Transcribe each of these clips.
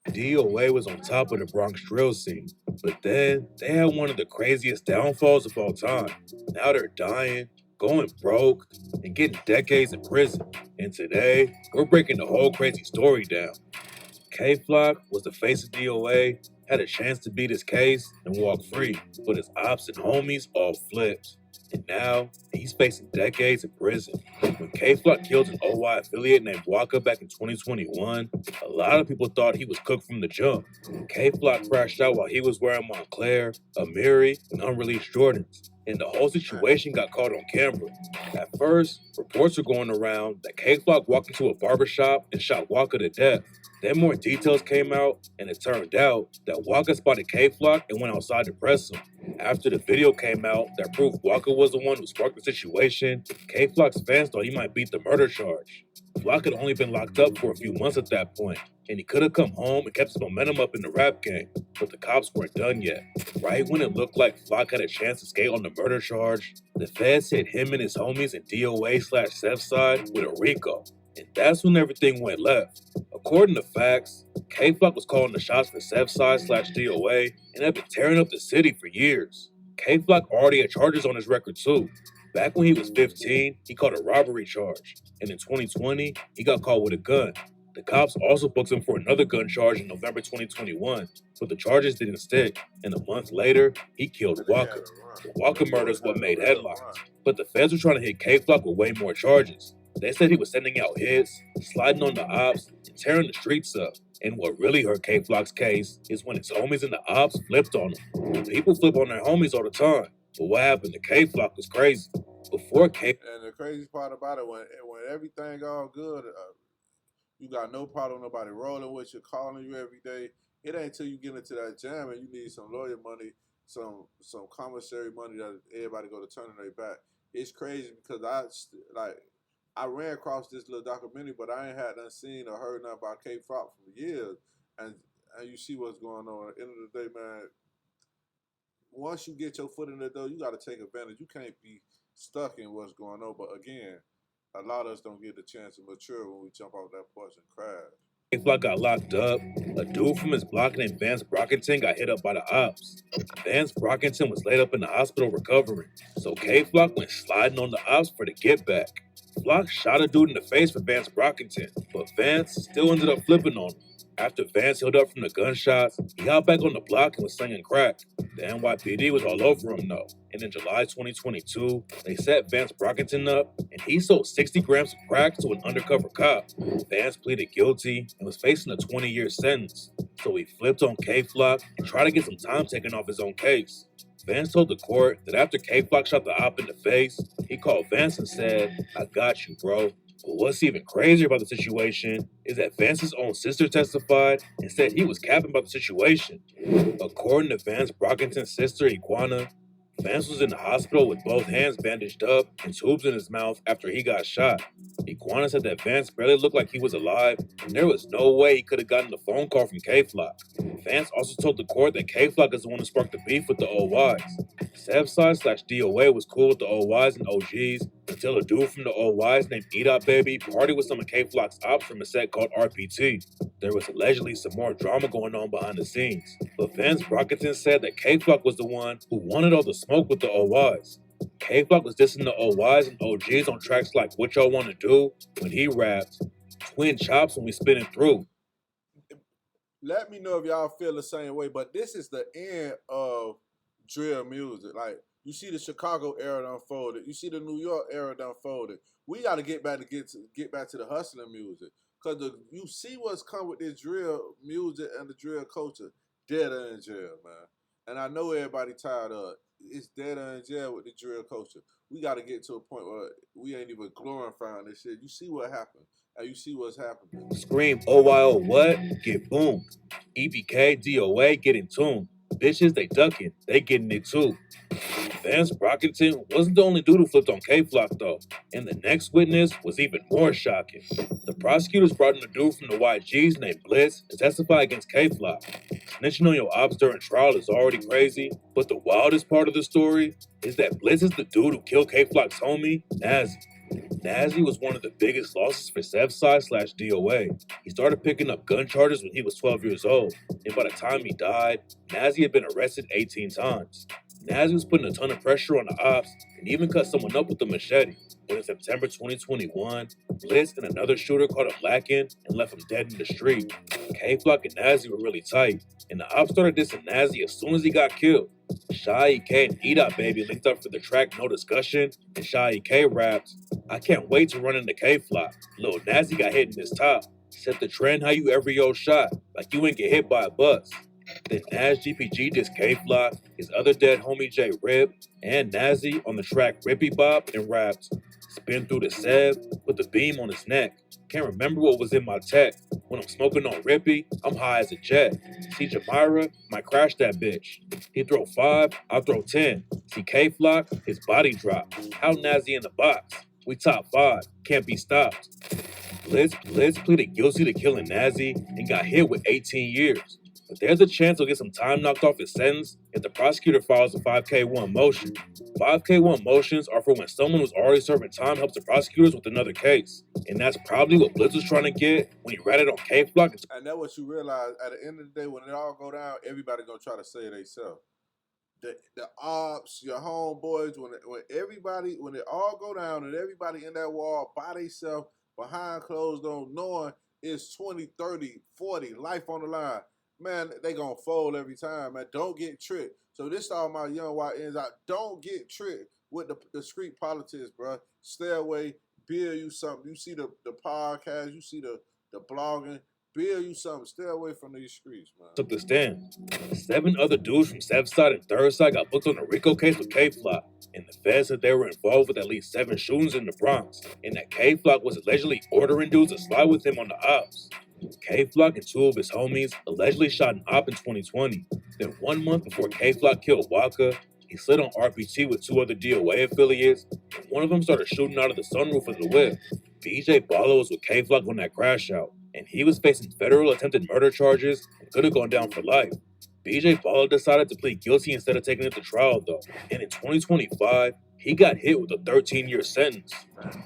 DOA was on top of the Bronx drill scene, but then they had one of the craziest downfalls of all time. Now they're dying, going broke, and getting decades in prison. And today, we're breaking the whole crazy story down. K-Flock was the face of DOA, had a chance to beat his case and walk free, but his ops and homies all flipped. And now, he's facing decades in prison. When K-Flock killed an OY affiliate named Waka back in 2021, a lot of people thought he was cooked from the jump. K-Flock crashed out while he was wearing Montclair, Amiri, and unreleased Jordans. And the whole situation got caught on camera. At first, reports were going around that K-Flock walked into a barbershop and shot Waka to death. Then more details came out, and it turned out that Waka spotted K-Flock and went outside to press him. After the video came out that proved Waka was the one who sparked the situation, K-Flock's fans thought he might beat the murder charge. Flock had only been locked up for a few months at that point, and he could have come home and kept his momentum up in the rap game, but the cops weren't done yet. Right when it looked like Flock had a chance to skate on the murder charge, the feds hit him and his homies in DOA/Seth side with a Rico. And that's when everything went left. According to facts, K-Flock was calling the shots for Seth/DOA and had been tearing up the city for years. K-Flock already had charges on his record too. Back when he was 15, he caught a robbery charge, and in 2020, he got caught with a gun. The cops also booked him for another gun charge in November 2021, but the charges didn't stick, and a month later, he killed Waka. The Waka murder is what made headlines, but the feds were trying to hit K-Flock with way more charges. They said he was sending out hits, sliding on the ops, and tearing the streets up. And what really hurt K-Flock's case is when his homies and the ops flipped on him. People flip on their homies all the time, but what happened to K-Flock was crazy. Before K, And the crazy part about it, when everything all good, you got no problem nobody rolling with you, calling you every day. It ain't till you get into that jam and you need some lawyer money, some commissary money that everybody go to turn their back. It's crazy because I ran across this little documentary, but I ain't had nothing seen or heard nothing about K Flock for years. And you see what's going on. At the end of the day, man, once you get your foot in the door, you got to take advantage. You can't be stuck in what's going on. But again, a lot of us don't get the chance to mature when we jump off that porch and crash. K-Flock got locked up, a dude from his block named Vance Brockington got hit up by the ops. Vance Brockington was laid up in the hospital recovering, so K-Flock went sliding on the ops for the get back. Flock shot a dude in the face for Vance Brockington, but Vance still ended up flipping on him. After Vance healed up from the gunshots, he got back on the block and was slinging crack. The NYPD was all over him though, and in July 2022, they set Vance Brockington up, and he sold 60 grams of crack to an undercover cop. Vance pleaded guilty and was facing a 20-year sentence, so he flipped on K-Flock and tried to get some time taken off his own case. Vance told the court that after K-Flock shot the op in the face, he called Vance and said, "I got you, bro." But what's even crazier about the situation is that Vance's own sister testified and said he was capping about the situation. According to Vance Brockington's sister, Iguana, Vance was in the hospital with both hands bandaged up and tubes in his mouth after he got shot. Iguana said that Vance barely looked like he was alive, and there was no way he could have gotten the phone call from K-Flock. Vance also told the court that K-Flock is the one who sparked the beef with the OYs. Sefside/DOA was cool with the OYs and OGs until a dude from the OYs named Edot Baby partied with some of K-Flock's ops from a set called RPT. There was allegedly some more drama going on behind the scenes, but Vance Brockington said that K-Flock was the one who wanted all the smoke with the OYs. K-Flock was dissing the OYs and OGs on tracks like What Y'all Wanna Do when he rapped, Twin Chops when we spinning through. Let me know if y'all feel the same way, but this is the end of drill music. Like, you see the Chicago era unfolded, you see the New York era unfolded. We got to get back to the hustling music, because you see what's come with this drill music and the drill culture. Deader in jail, man. And I know everybody tired of it. It's deader in jail with the drill culture. We got to get to a point where we ain't even glorifying this shit. You see what happened, and you see what's happening. Scream OYO what? Get boomed. EBK, DOA getting tuned. Bitches, they ducking, they getting it too. Vance Brockington wasn't the only dude who flipped on K-Flock though, and the next witness was even more shocking. The prosecutors brought in a dude from the YGs named Blitz to testify against K-Flock. Snitching on your ops during trial is already crazy, but the wildest part of the story is that Blitz is the dude who killed K-Flock's homie, Nazi. Nazi was one of the biggest losses for Southside/DOA. He started picking up gun charges when he was 12 years old, and by the time he died, Nazi had been arrested 18 times. Nazi was putting a ton of pressure on the ops and even cut someone up with a machete. When in September 2021, Blitz and another shooter caught him lacking and left him dead in the street. K-Flock and Nazi were really tight, and the ops started dissing Nazi as soon as he got killed. Shy K and E-Dot Baby linked up for the track No Discussion, and Shy K rapped, "I can't wait to run into K-Flock. Lil Nazi got hit in his top. Set the trend how you every old shot, like you ain't get hit by a bus." Then Nas GPG dissed K-Flock, his other dead homie J Rip, and Nazi on the track Rippy Bop and rapped, "Spin through the Sev, put the beam on his neck. Can't remember what was in my tech. When I'm smoking on Rippy, I'm high as a jet. See Jamira, might crash that bitch. He throw 5, I'll throw 10. See K-Flock, his body drop. How Nazi in the box? We top 5, can't be stopped." Blitz pleaded guilty to killing Nazi and got hit with 18 years. But there's a chance he'll get some time knocked off his sentence if the prosecutor files a 5K1 motion. 5K1 motions are for when someone who's already serving time helps the prosecutors with another case. And that's probably what Blitz was trying to get when he ratted on K-Flock. And that's what you realize at the end of the day, when it all go down, everybody gonna try to say it themselves. The ops, your homeboys, when it all go down and everybody in that wall by themselves, behind closed doors, knowing it's 20, 30, 40, life on the line, man, they gonna fold every time, man. Don't get tricked. So this all my young YNs out. Don't get tricked with the street politics, bro. Stay away. Build you something. You see the podcast, you see the blogging. Build you something. Stay away from these streets, man. Took the stand. 7 other dudes from Southside and Third Side got booked on the Rico case with K-Flock, and the feds said they were involved with at least 7 shootings in the Bronx, and that K-Flock was allegedly ordering dudes to slide with him on the ops. K-Flock and 2 of his homies allegedly shot an op in 2020. Then 1 month before K-Flock killed Waka, he slid on RPT with 2 other DOA affiliates, and one of them started shooting out of the sunroof of the whip. BJ Balla was with K-Flock when that crash out, and he was facing federal attempted murder charges and could have gone down for life. BJ Balla decided to plead guilty instead of taking it to trial though, and in 2025, he got hit with a 13-year sentence.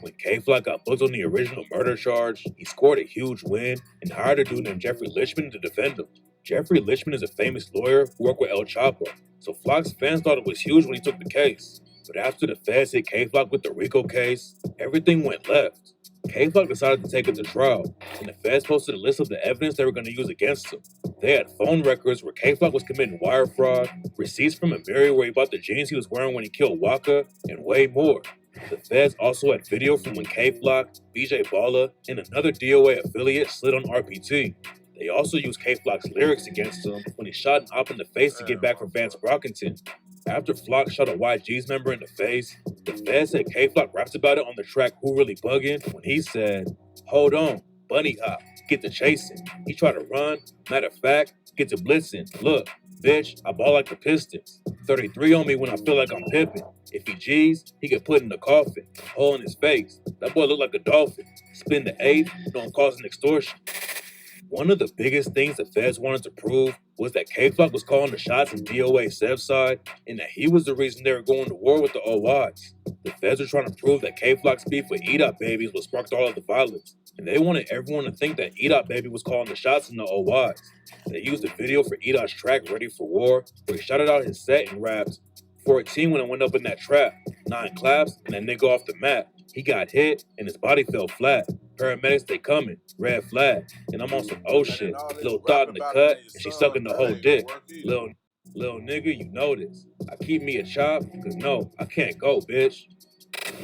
When K-Flock got booked on the original murder charge, he scored a huge win and hired a dude named Jeffrey Lichman to defend him. Jeffrey Lichman is a famous lawyer who worked with El Chapo, so Flock's fans thought it was huge when he took the case. But after the feds hit K-Flock with the Rico case, everything went left. K-Flock decided to take it to trial, and the feds posted a list of the evidence they were going to use against him. They had phone records where K-Flock was committing wire fraud, receipts from a mirror where he bought the jeans he was wearing when he killed Waka, and way more. The feds also had video from when K-Flock, BJ Balla, and another DOA affiliate slid on RPT. They also used K-Flock's lyrics against him when he shot an op in the face to get back from Vance Brockington. After Flock shot a YG's member in the face, the feds said K-Flock raps about it on the track Who Really Buggin' when he said, "Hold on, bunny hop, get to chasing. He tried to run, matter of fact, get to blitzing. Look, bitch, I ball like the Pistons. 33 on me when I feel like I'm pippin'. If he G's, he get put in the coffin. Hole in his face, that boy look like a dolphin. Spin the 8, know I'm causing extortion." One of the biggest things the feds wanted to prove was that K-Flock was calling the shots in DOA's Southside and that he was the reason they were going to war with the OA'S. The feds were trying to prove that K-Flock's beef with E-Dot Babies what sparked all of the violence, and they wanted everyone to think that E-Dot Baby was calling the shots in the OA'S. They used a video for E-Dot's track Ready for War where he shouted out his set and rapped, "14 when I went up in that trap, 9 claps and that nigga off the map. He got hit and his body fell flat. Paramedics, they coming, red flag. And I'm on some shit. Little thought in the cut, and she sucking the whole dick. Little nigga, you know this. I keep me a chop, cause no, I can't go, bitch."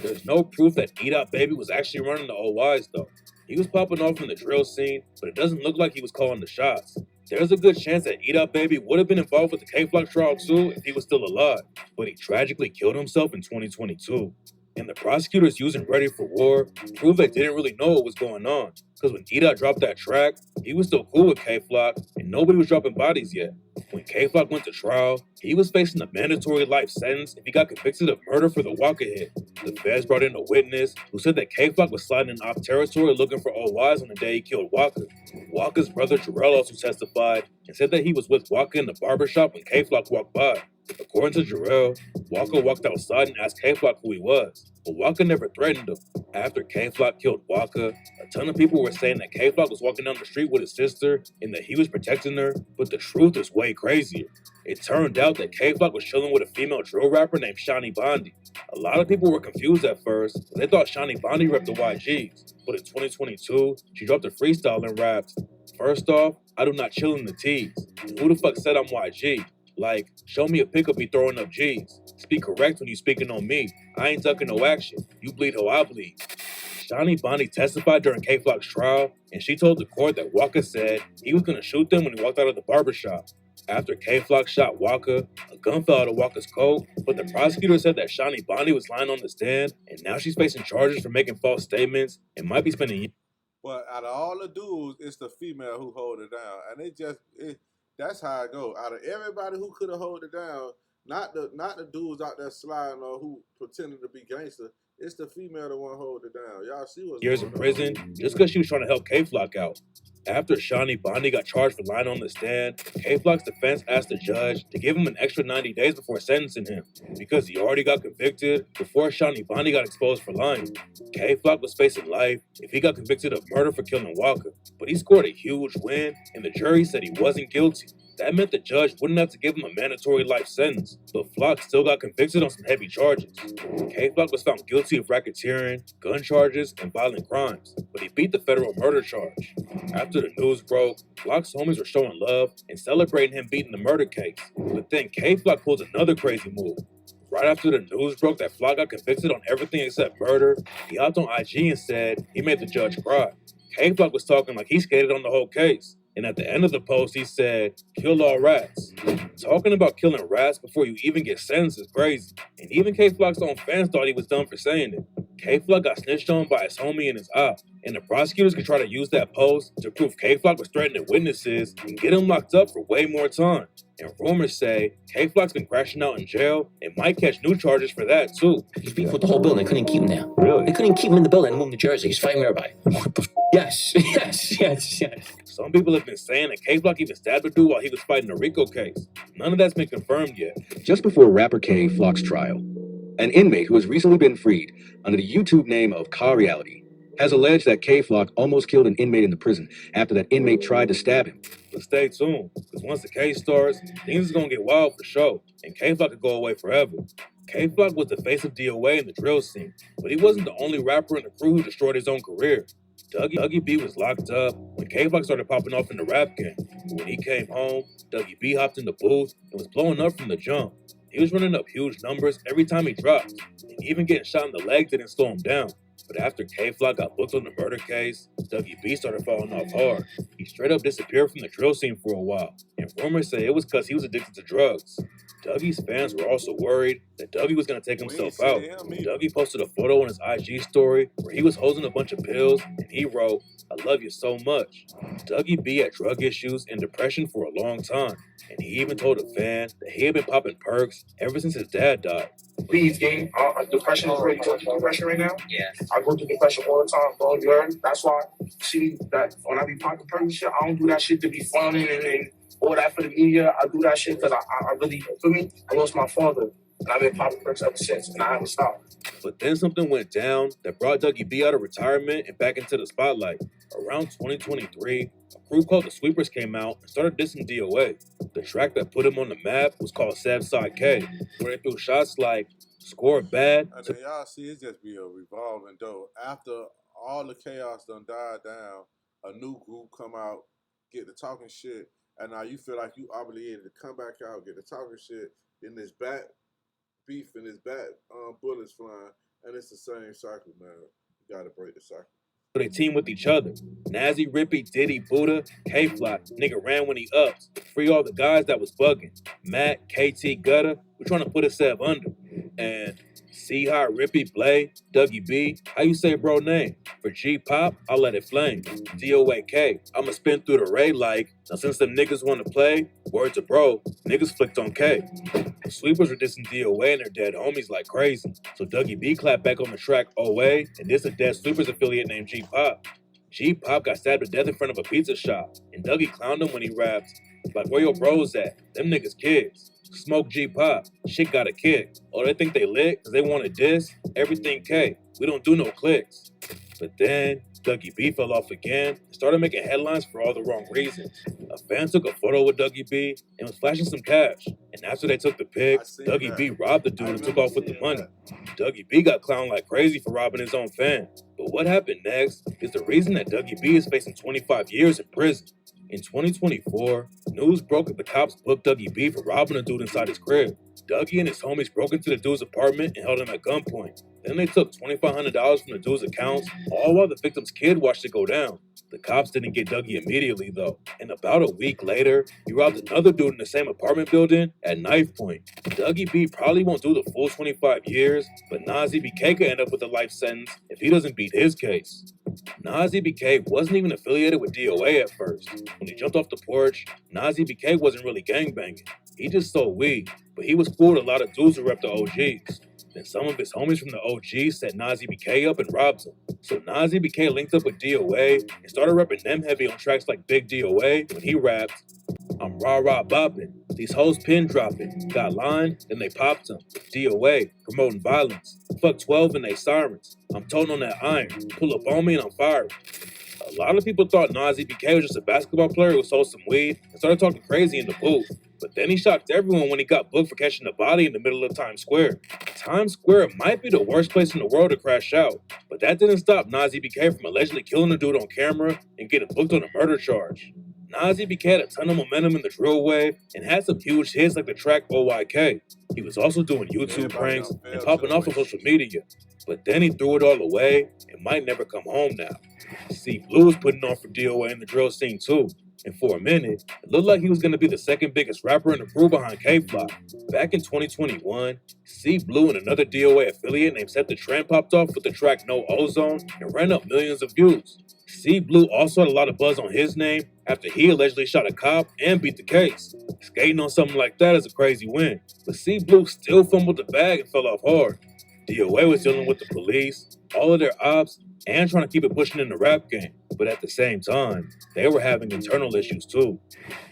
There's no proof that E-Dot Baby was actually running the OYs though. He was popping off in the drill scene, but it doesn't look like he was calling the shots. There's a good chance that E-Dot Baby would have been involved with the K-Flock trial too if he was still alive, but he tragically killed himself in 2022. And the prosecutors using Ready for War proved they didn't really know what was going on. Because when E-Dot dropped that track, he was still cool with K-Flock, and nobody was dropping bodies yet. When K-Flock went to trial, he was facing a mandatory life sentence if he got convicted of murder for the Waka hit. The feds brought in a witness who said that K-Flock was sliding in op territory looking for OYs on the day he killed Waka. Waka's brother Jarrell also testified and said that he was with Waka in the barbershop when K-Flock walked by. According to Jarrell, Walker walked outside and asked K-Flock who he was, but Walker never threatened him. After K-Flock killed Walker, a ton of people were saying that K-Flock was walking down the street with his sister and that he was protecting her, but the truth is way crazier. It turned out that K-Flock was chilling with a female drill rapper named Shani Bondi. A lot of people were confused at first. They thought Shani Bondi repped the YGs, but in 2022, she dropped a freestyle and rapped, "First off, I do not chill in the T's. Who the fuck said I'm YG? Like, show me a pic of me throwing up G's. Speak correct when you speaking on me. I ain't ducking no action. You bleed how I bleed." Shani Bondi testified during K-Flock's trial, and she told the court that Walker said he was gonna shoot them when he walked out of the barbershop. After K-Flock shot Walker, a gun fell out of Walker's coat, but the prosecutor said that Shani Bondi was lying on the stand, and now she's facing charges for making false statements and might be spending years. But out of all the dudes, it's the female who hold it down, and that's how it go. Out of everybody who could have hold it down, not the dudes out there sliding or who pretending to be gangster. It's the female that want to hold it down. Y'all see what's Years in prison just because she was trying to help K-Flock out. After Shani Bondi got charged for lying on the stand, K-Flock's defense asked the judge to give him an extra 90 days before sentencing him because he already got convicted before Shani Bondi got exposed for lying. K-Flock was facing life if he got convicted of murder for killing Walker, but he scored a huge win and the jury said he wasn't guilty. That meant the judge wouldn't have to give him a mandatory life sentence, but Flock still got convicted on some heavy charges. K-Flock was found guilty of racketeering, gun charges, and violent crimes, but he beat the federal murder charge. After the news broke, Flock's homies were showing love and celebrating him beating the murder case, but then K-Flock pulls another crazy move. Right after the news broke that Flock got convicted on everything except murder, he hopped on IG and said he made the judge cry. K-Flock was talking like he skated on the whole case. And at the end of the post, he said, "Kill all rats." Talking about killing rats before you even get sentenced is crazy. And even K-Flock's own fans thought he was dumb for saying it. K-Flock got snitched on by his homie and his op. And the prosecutors could try to use that post to prove K-Flock was threatening witnesses and get him locked up for way more time. And rumors say K-Flock's been crashing out in jail and might catch new charges for that too. He's beefing with the whole building. They couldn't keep him there. Really? They couldn't keep him in the building and move him to Jersey. He's fighting everybody. What the Yes. Some people have been saying that K-Flock even stabbed a dude while he was fighting the Rico case. None of that's been confirmed yet. Just before rapper K-Flock's trial, an inmate who has recently been freed under the YouTube name of Car Reality has alleged that K-Flock almost killed an inmate in the prison after that inmate tried to stab him. But stay tuned, because once the case starts, things is gonna get wild for sure, and K-Flock could go away forever. K-Flock was the face of DOA in the drill scene, but he wasn't the only rapper in the crew who destroyed his own career. Dougie B was locked up when K-Flock started popping off in the rap game. But when he came home, Dougie B hopped in the booth and was blowing up from the jump. He was running up huge numbers every time he dropped, and even getting shot in the leg didn't slow him down. But after K-Flock got booked on the murder case, Dougie B started falling off hard. He straight up disappeared from the drill scene for a while, and rumors say it was because he was addicted to drugs. Dougie's fans were also worried that Dougie was going to take himself out. Dougie posted a photo on his IG story where he was holding a bunch of pills, and he wrote, "I love you so much." Dougie B had drug issues and depression for a long time, and he even told a fan that he had been popping perks ever since his dad died. Please, gang. Depression is really going through depression right now. Yeah. I go through depression all the time, bro. You heard? That's why, see, that when I be popping perks and shit, I don't do that shit to be fun and all that for the media. I do that shit because I really, for me, I lost my father. And I've been popping perks ever since, and I haven't stopped. But then something went down that brought Dougie B out of retirement and back into the spotlight. Around 2023, a crew called the Sweepers came out and started dissing DOA. The track that put him on the map was called Side K, where they threw shots like "Score Bad." And then y'all see it just be a revolving door. After all the chaos done died down, a new group come out, get the talking shit, and now you feel like you obligated to come back out, get the talking shit, then this back beef and this back bullets flying, and it's the same cycle, man. You gotta break the cycle. They team with each other. Nazi, Rippy, Diddy, Buddha, K-Flock. Nigga ran when he ups. Free all the guys that was bugging. Matt, KT, Gutter, we're trying to put himself under. And see how Rippy, Blay, Dougie B, how you say bro name? For G-Pop, I'll let it flame. DOAK, I'ma spin through the ray like, now since them niggas wanna play, word to bro, niggas flicked on K. The Sweepers were dissing DOA and their dead homies like crazy. So Dougie B clapped back on the track OA, and this a dead Sweepers affiliate named G-Pop. G-Pop got stabbed to death in front of a pizza shop, and Dougie clowned him when he raps, like, "Where your bros at? Them niggas kids." Smoke G Pop, shit got a kick. Oh, they think they lit cause they want a diss? Everything K, we don't do no clicks. But then, Dougie B fell off again and started making headlines for all the wrong reasons. A fan took a photo with Dougie B and was flashing some cash. And after they took the pic, Dougie B robbed the dude and took off with the money. Dougie B got clowned like crazy for robbing his own fan. But what happened next is the reason that Dougie B is facing 25 years in prison. In 2024, news broke that the cops booked Dougie B for robbing a dude inside his crib. Dougie and his homies broke into the dude's apartment and held him at gunpoint. Then they took $2,500 from the dude's accounts, all while the victim's kid watched it go down. The cops didn't get Dougie immediately, though, and about a week later, he robbed another dude in the same apartment building at knife point. Dougie B probably won't do the full 25 years, but Nazi BK could end up with a life sentence if he doesn't beat his case. Nazi BK wasn't even affiliated with DOA at first. When he jumped off the porch, Nazi BK wasn't really gangbanging. He just sold weed, but he was cool with a lot of dudes who rep the OGs. Then some of his homies from the OGs set Nazi BK up and robbed him. So Nazi BK linked up with DOA and started repping them heavy on tracks like Big DOA when he rapped, "I'm rah-rah bopping, these hoes pin dropping, got lined, then they popped him. DOA, promoting violence, fuck 12 and they sirens, I'm toting on that iron, pull up on me and I'm firing." A lot of people thought Nazi BK was just a basketball player who sold some weed and started talking crazy in the booth. But then he shocked everyone when he got booked for catching a body in the middle of Times Square. Times Square might be the worst place in the world to crash out, but that didn't stop Nazi BK from allegedly killing a dude on camera and getting booked on a murder charge. Nazi BK had a ton of momentum in the drill wave and had some huge hits like the track OYK. He was also doing YouTube pranks and popping off on social media. But then he threw it all away and might never come home now. C Blue was putting on for DOA in the drill scene too. And for a minute, it looked like he was going to be the second biggest rapper in the crew behind K-Flock. Back in 2021, C Blue and another DOA affiliate named Set the Trend popped off with the track No Ozone and ran up millions of views. C Blue also had a lot of buzz on his name after he allegedly shot a cop and beat the case. Skating on something like that is a crazy win, but C Blue still fumbled the bag and fell off hard. DOA was dealing with the police, all of their ops, and trying to keep it pushing in the rap game. But at the same time, they were having internal issues too.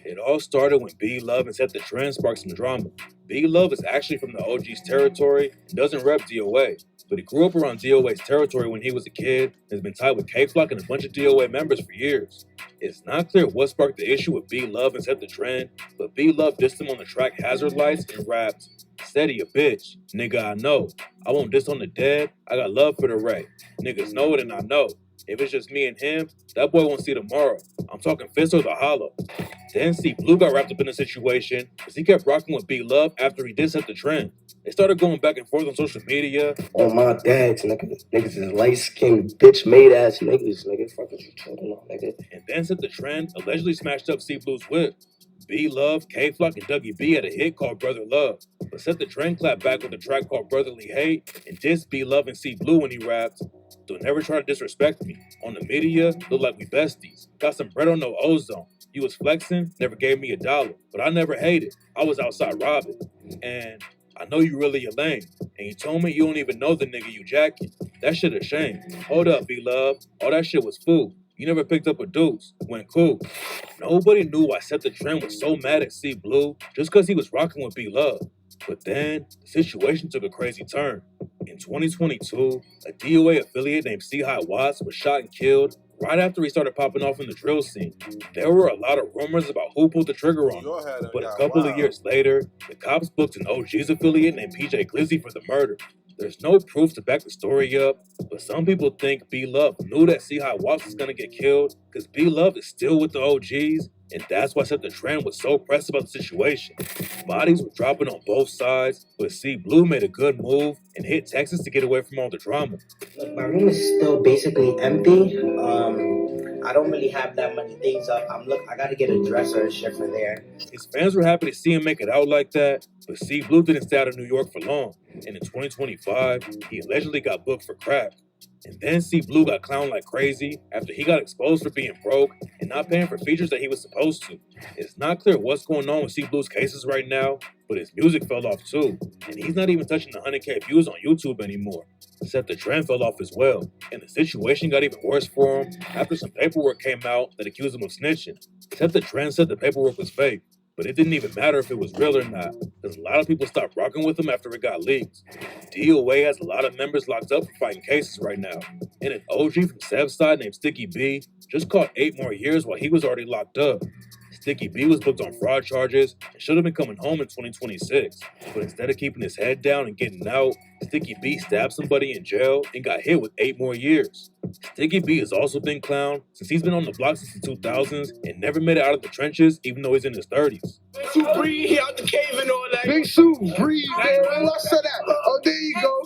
It all started when B Love and Set the Trend sparked some drama. B Love is actually from the OG's territory and doesn't rep DOA, but he grew up around DOA's territory when he was a kid and has been tied with K-Flock and a bunch of DOA members for years. It's not clear what sparked the issue with B Love and Set the Trend, but B Love dissed him on the track Hazard Lights and rapped, "Steady a bitch, nigga I know. I won't diss on the dead, I got love for the Ray. Niggas know it and I know. If it's just me and him, that boy won't see tomorrow. I'm talking fist or the hollow." Then C Blue got wrapped up in the situation because he kept rocking with B Love after he did Set the Trend. They started going back and forth on social media. Oh my dads, niggas is light-skinned, bitch-made-ass niggas, nigga. Fuck what you talking about, nigga. And then Set the Trend allegedly smashed up C Blue's whip. B Love, K-Flock, and Dougie B had a hit called Brother Love, but Set the Trend clapped back with a track called Brotherly Hate and dissed B Love and C Blue when he rapped, "Don't never try to disrespect me. On the media, look like we besties. Got some bread on No Ozone. You was flexing, never gave me $1, but I never hated. I was outside robbing. And I know you really a lame. And you told me you don't even know the nigga you jacking. That shit a shame. Hold up, B Love. All that shit was food. You never picked up a deuce. Went cool." Nobody knew why Set the Trend was so mad at C Blue just because he was rocking with B Love. But then, the situation took a crazy turn. In 2022, a DOA affiliate named C-High Watts was shot and killed right after he started popping off in the drill scene. There were a lot of rumors about who pulled the trigger on him, but a couple of years later, the cops booked an OG's affiliate named PJ Glizzy for the murder. There's no proof to back the story up, but some people think B Love knew that C-High Watts was gonna get killed because B Love is still with the OGs, and that's why Set the Trend was so pressed about the situation. Bodies were dropping on both sides, but C Blue made a good move and hit Texas to get away from all the drama. Look, my room is still basically empty. I don't really have that many things up. I gotta get a dresser and shit for there. His fans were happy to see him make it out like that, but C Blue didn't stay out of New York for long, and in 2025, he allegedly got booked for crack. And then C Blue got clowned like crazy after he got exposed for being broke and not paying for features that he was supposed to. It's not clear what's going on with C Blue's cases right now, but his music fell off too, and he's not even touching the 100K views on YouTube anymore. Set the Trend fell off as well, and the situation got even worse for him after some paperwork came out that accused him of snitching. Set the Trend said the paperwork was fake, But it didn't even matter if it was real or not, because a lot of people stopped rocking with him after it got leaked. DOA has a lot of members locked up for fighting cases right now, and an OG from Sevside named Sticky B just caught 8 more years while he was already locked up. Sticky B was booked on fraud charges and should have been coming home in 2026, but instead of keeping his head down and getting out, Sticky B stabbed somebody in jail and got hit with 8 more years. Sticky B has also been clowned since he's been on the block since the 2000s and never made it out of the trenches even though he's in his 30s. Big Sue breathe, he out the cave and all that. Big Sue breathe, man. I said that. Oh, there you go.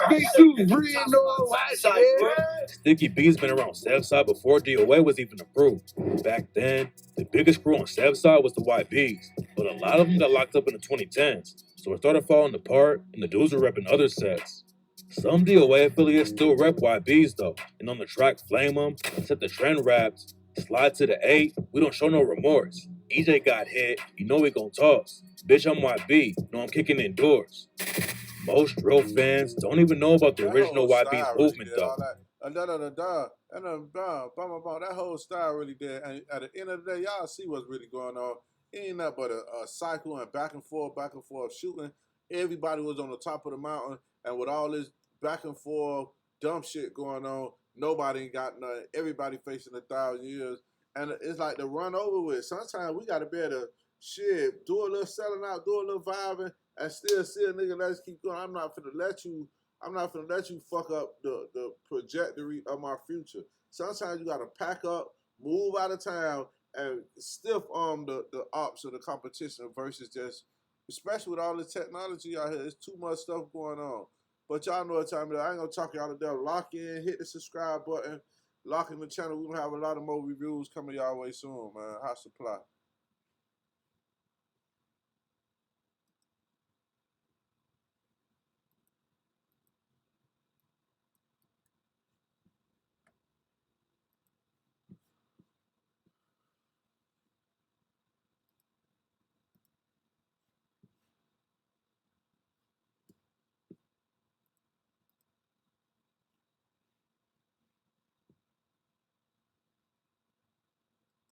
Big Sue breathe, no that. Sticky B's been around Sevside before DOA was even approved. Back then, the biggest crew on Sevside was the YBs, but a lot of them got locked up in the 2010s, so it started falling apart and the dudes were repping other sets. Some DOA affiliates still rep YBs though, and on the track Flame 'em, set the trend raps, slide to the 8, we don't show no remorse. EJ got hit, you know we gon' toss. Bitch, I'm YB, know I'm kicking in doors. Most drill fans don't even know about the original YB's movement though. That whole style really did. And at the end of the day, y'all see what's really going on. It ain't nothing but a cycle and back and forth shooting. Everybody was on the top of the mountain, and with all this back and forth dumb shit going on, nobody ain't got nothing. Everybody facing 1,000 years. And it's like the run over with. Sometimes we gotta be able to shit, do a little selling out, do a little vibing, and still see a nigga let's keep going. I'm not finna let you fuck up the trajectory of my future. Sometimes you gotta pack up, move out of town, and stiff arm the ops or the competition versus just, especially with all the technology out here, there's too much stuff going on. But y'all know what time it is. I ain't gonna talk y'all to death. Lock in, hit the subscribe button, lock in the channel. We're gonna have a lot of more reviews coming y'all way soon, man. Hot supply.